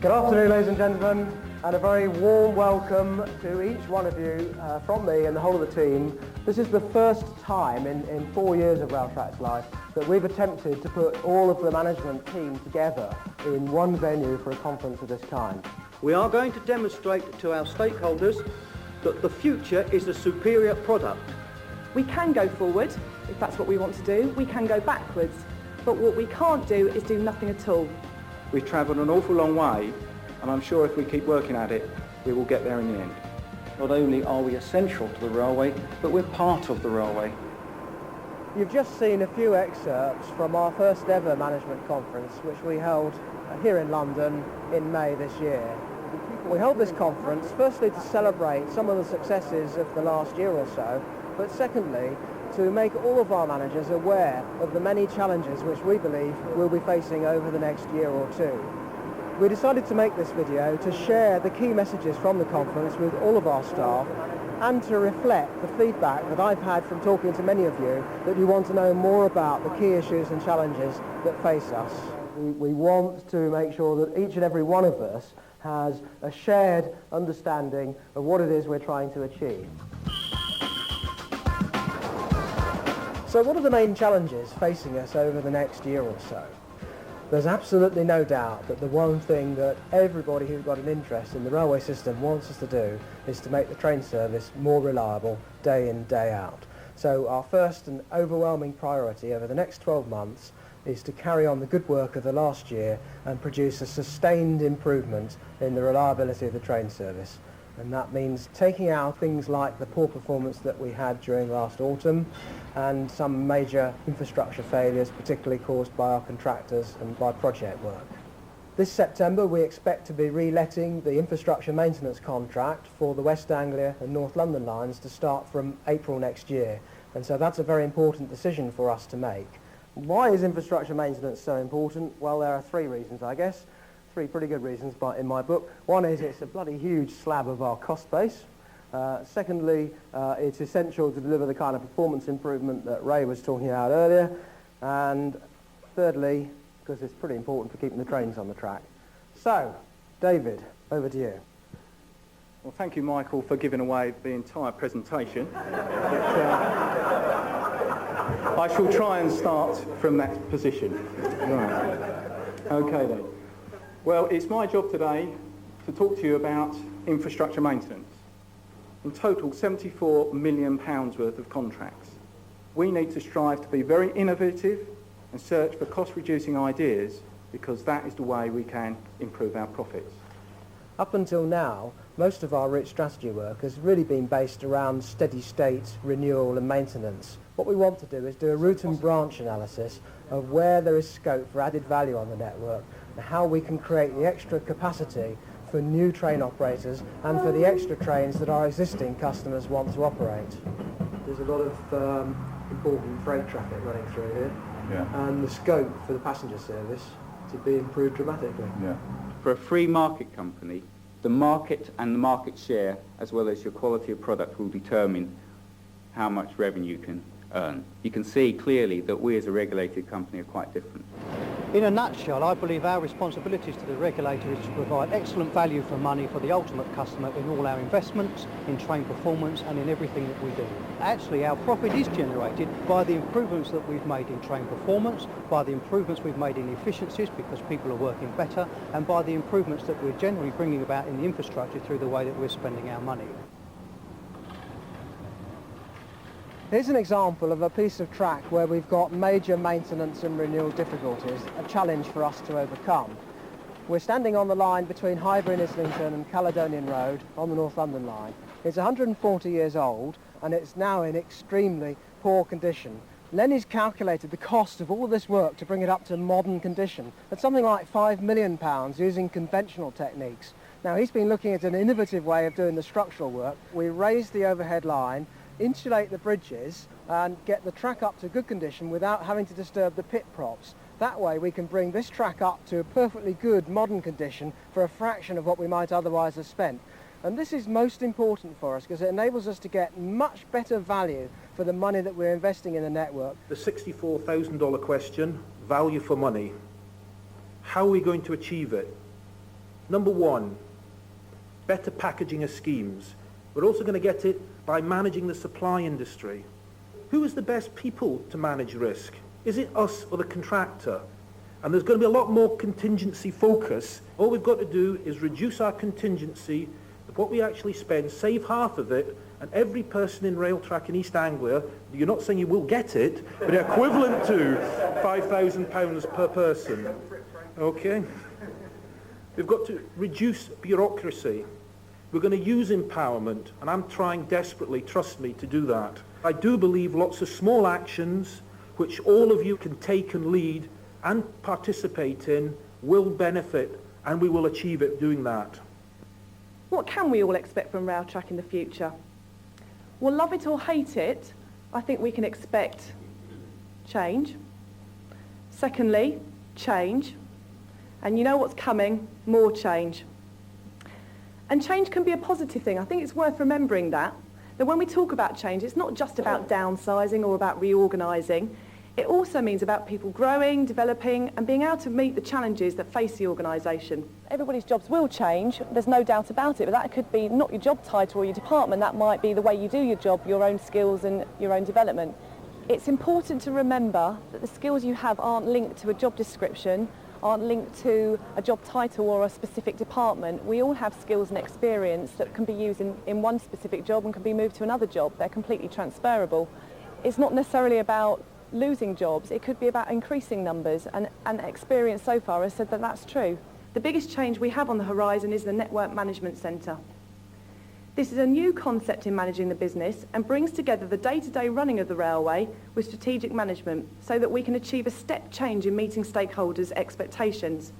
Good afternoon, ladies and gentlemen, and a very warm welcome to each one of you from me and the whole of the team. This is the first time in 4 years of Railtrack's life that we've attempted to put all of the management team together in one venue for a conference of this kind. We are going to demonstrate to our stakeholders that the future is a superior product. We can go forward, if that's what we want to do. We can go backwards. But what we can't do is do nothing at all. We've travelled an awful long way, and I'm sure if we keep working at it, we will get there in the end. Not only are we essential to the railway, but we're part of the railway. You've just seen a few excerpts from our first ever management conference, which we held here in London in May this year. We held this conference firstly to celebrate some of the successes of the last year or so, but secondly to make all of our managers aware of the many challenges which we believe we'll be facing over the next year or two. We decided to make this video to share the key messages from the conference with all of our staff and to reflect the feedback that I've had from talking to many of you that you want to know more about the key issues and challenges that face us. We want to make sure that each and every one of us has a shared understanding of what it is we're trying to achieve. So what are the main challenges facing us over the next year or so? There's absolutely no doubt that the one thing that everybody who's got an interest in the railway system wants us to do is to make the train service more reliable day in, day out. So our first and overwhelming priority over the next 12 months is to carry on the good work of the last year and produce a sustained improvement in the reliability of the train service. And that means taking out things like the poor performance that we had during last autumn and some major infrastructure failures, particularly caused by our contractors and by project work. This September we expect to be reletting the infrastructure maintenance contract for the West Anglia and North London lines to start from April next year. And so that's a very important decision for us to make. Why is infrastructure maintenance so important? Well, there are three reasons, I guess. Three pretty good reasons in my book. One is it's a bloody huge slab of our cost base. Secondly, it's essential to deliver the kind of performance improvement that Ray was talking about earlier. And thirdly, because it's pretty important for keeping the trains on the track. So, David, over to you. Well, thank you, Michael, for giving away the entire presentation. I shall try and start from that position. Right. Okay then. Well, it's my job today to talk to you about infrastructure maintenance. In total, £74 million worth of contracts. We need to strive to be very innovative and search for cost-reducing ideas because that is the way we can improve our profits. Up until now, most of our route strategy work has really been based around steady-state renewal and maintenance. What we want to do is do a route and branch analysis of where there is scope for added value on the network and how we can create the extra capacity for new train operators and for the extra trains that our existing customers want to operate. There's a lot of important freight traffic running through here, and the scope for the passenger service to be improved dramatically. For a free market company, the market and the market share, as well as your quality of product, will determine how much revenue you can earn. You can see clearly that we as a regulated company are quite different. In a nutshell, I believe our responsibilities to the regulator is to provide excellent value for money for the ultimate customer in all our investments, in train performance and in everything that we do. Actually, our profit is generated by the improvements that we've made in train performance, by the improvements we've made in efficiencies because people are working better, and by the improvements that we're generally bringing about in the infrastructure through the way that we're spending our money. Here's an example of a piece of track where we've got major maintenance and renewal difficulties, a challenge for us to overcome. We're standing on the line between Highbury and Islington and Caledonian Road on the North London line. It's 140 years old and it's now in extremely poor condition. Lenny's calculated the cost of all of this work to bring it up to modern condition at something like £5 million using conventional techniques. Now he's been looking at an innovative way of doing the structural work. We raise the overhead line, insulate the bridges and get the track up to good condition without having to disturb the pit props. That way we can bring this track up to a perfectly good modern condition for a fraction of what we might otherwise have spent. And this is most important for us because it enables us to get much better value for the money that we're investing in the network. The $64,000 question, value for money. How are we going to achieve it? Number one, better packaging of schemes. We're also going to get it by managing the supply industry. Who is the best people to manage risk? Is it us or the contractor? And there's going to be a lot more contingency focus. All we've got to do is reduce our contingency of what we actually spend, save half of it, and every person in Railtrack in East Anglia, you're not saying you will get it, but equivalent to £5,000 per person. Okay? We've got to reduce bureaucracy. We're going to use empowerment, and I'm trying desperately, trust me, to do that. I do believe lots of small actions, which all of you can take and lead and participate in, will benefit, and we will achieve it doing that. What can we all expect from Railtrack in the future? Well, love it or hate it, I think we can expect change. Secondly, change. And you know what's coming? More change. And change can be a positive thing. I think it's worth remembering that when we talk about change, it's not just about downsizing or about reorganising. It also means about people growing, developing, and being able to meet the challenges that face the organisation. Everybody's jobs will change, there's no doubt about it, but that could be not your job title or your department, that might be the way you do your job, your own skills and your own development. It's important to remember that the skills you have aren't linked to a job description, aren't linked to a job title or a specific department. We all have skills and experience that can be used in one specific job and can be moved to another job. They're completely transferable. It's not necessarily about losing jobs, it could be about increasing numbers, and experience so far has said that that's true. The biggest change we have on the horizon is the Network Management Centre. This is a new concept in managing the business and brings together the day-to-day running of the railway with strategic management so that we can achieve a step change in meeting stakeholders' expectations.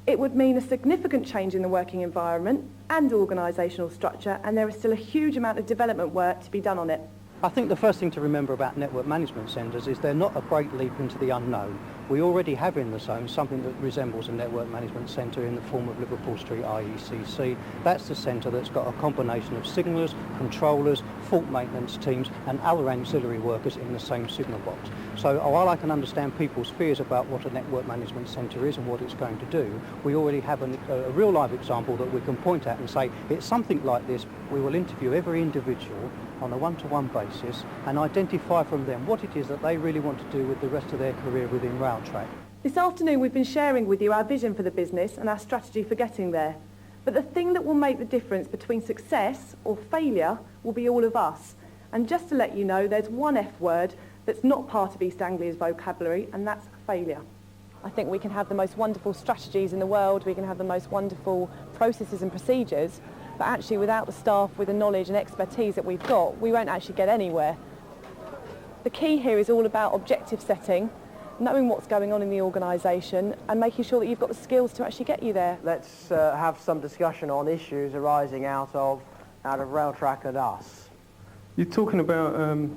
It would mean a significant change in the working environment and organisational structure, and there is still a huge amount of development work to be done on it. I think the first thing to remember about network management centres is they're not a great leap into the unknown. We already have in the zone something that resembles a network management centre in the form of Liverpool Street IECC. That's the centre that's got a combination of signallers, controllers, fault maintenance teams and other ancillary workers in the same signal box. So while I can understand people's fears about what a network management centre is and what it's going to do, we already have a real life example that we can point at and say it's something like this. We will interview every individual on a one-to-one basis and identify from them what it is that they really want to do with the rest of their career within Railtrack. This afternoon we've been sharing with you our vision for the business and our strategy for getting there. But the thing that will make the difference between success or failure will be all of us. And just to let you know, there's one F word that's not part of East Anglia's vocabulary, and that's failure. I think we can have the most wonderful strategies in the world, we can have the most wonderful processes and procedures, but actually without the staff with the knowledge and expertise that we've got, we won't actually get anywhere. The key here is all about objective setting, knowing what's going on in the organisation and making sure that you've got the skills to actually get you there. Let's have some discussion on issues arising out of Railtrack and us. You're talking about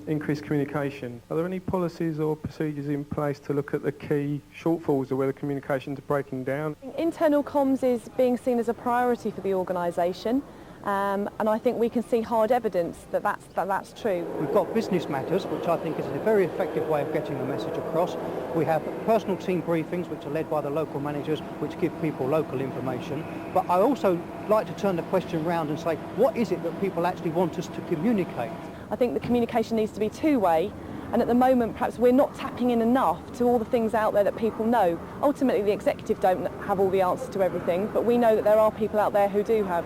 increased communication. Are there any policies or procedures in place to look at the key shortfalls or where the communications are breaking down? Internal comms is being seen as a priority for the organisation, and I think we can see hard evidence that that's true. We've got business matters, which I think is a very effective way of getting the message across. We have personal team briefings, which are led by the local managers, which give people local information. But I also like to turn the question round and say, what is it that people actually want us to communicate? I think the communication needs to be two-way, and at the moment perhaps we're not tapping in enough to all the things out there that people know. Ultimately the executive don't have all the answers to everything, but we know that there are people out there who do have.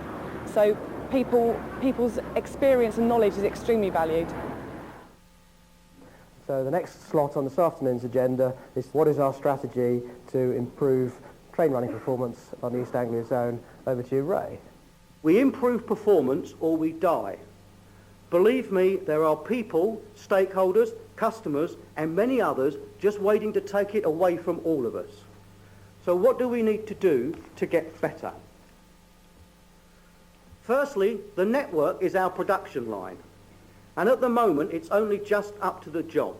So people's experience and knowledge is extremely valued. So the next slot on this afternoon's agenda is what is our strategy to improve train running performance on the East Anglia zone. Over to you, Ray. We improve performance or we die. Believe me, there are people, stakeholders, customers and many others just waiting to take it away from all of us. So what do we need to do to get better? Firstly, the network is our production line, and at the moment it's only just up to the job.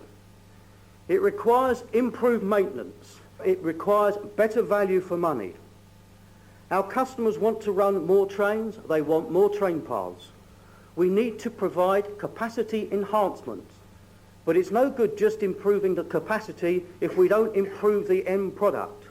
It requires improved maintenance. It requires better value for money. Our customers want to run more trains, they want more train paths. We need to provide capacity enhancements, but it's no good just improving the capacity if we don't improve the end product.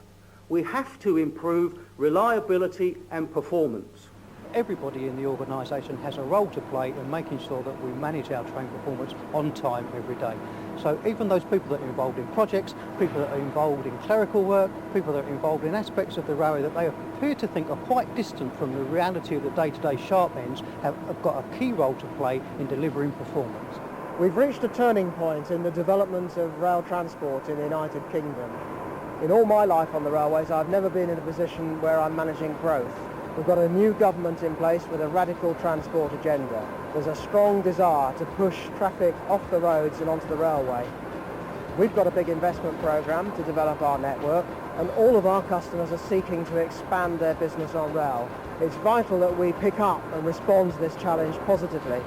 We have to improve reliability and performance. Everybody in the organisation has a role to play in making sure that we manage our train performance on time every day. So even those people that are involved in projects, people that are involved in clerical work, people that are involved in aspects of the railway that they appear to think are quite distant from the reality of the day-to-day sharp ends have got a key role to play in delivering performance. We've reached a turning point in the development of rail transport in the United Kingdom. In all my life on the railways, I've never been in a position where I'm managing growth. We've got a new government in place with a radical transport agenda. There's a strong desire to push traffic off the roads and onto the railway. We've got a big investment programme to develop our network, and all of our customers are seeking to expand their business on rail. It's vital that we pick up and respond to this challenge positively.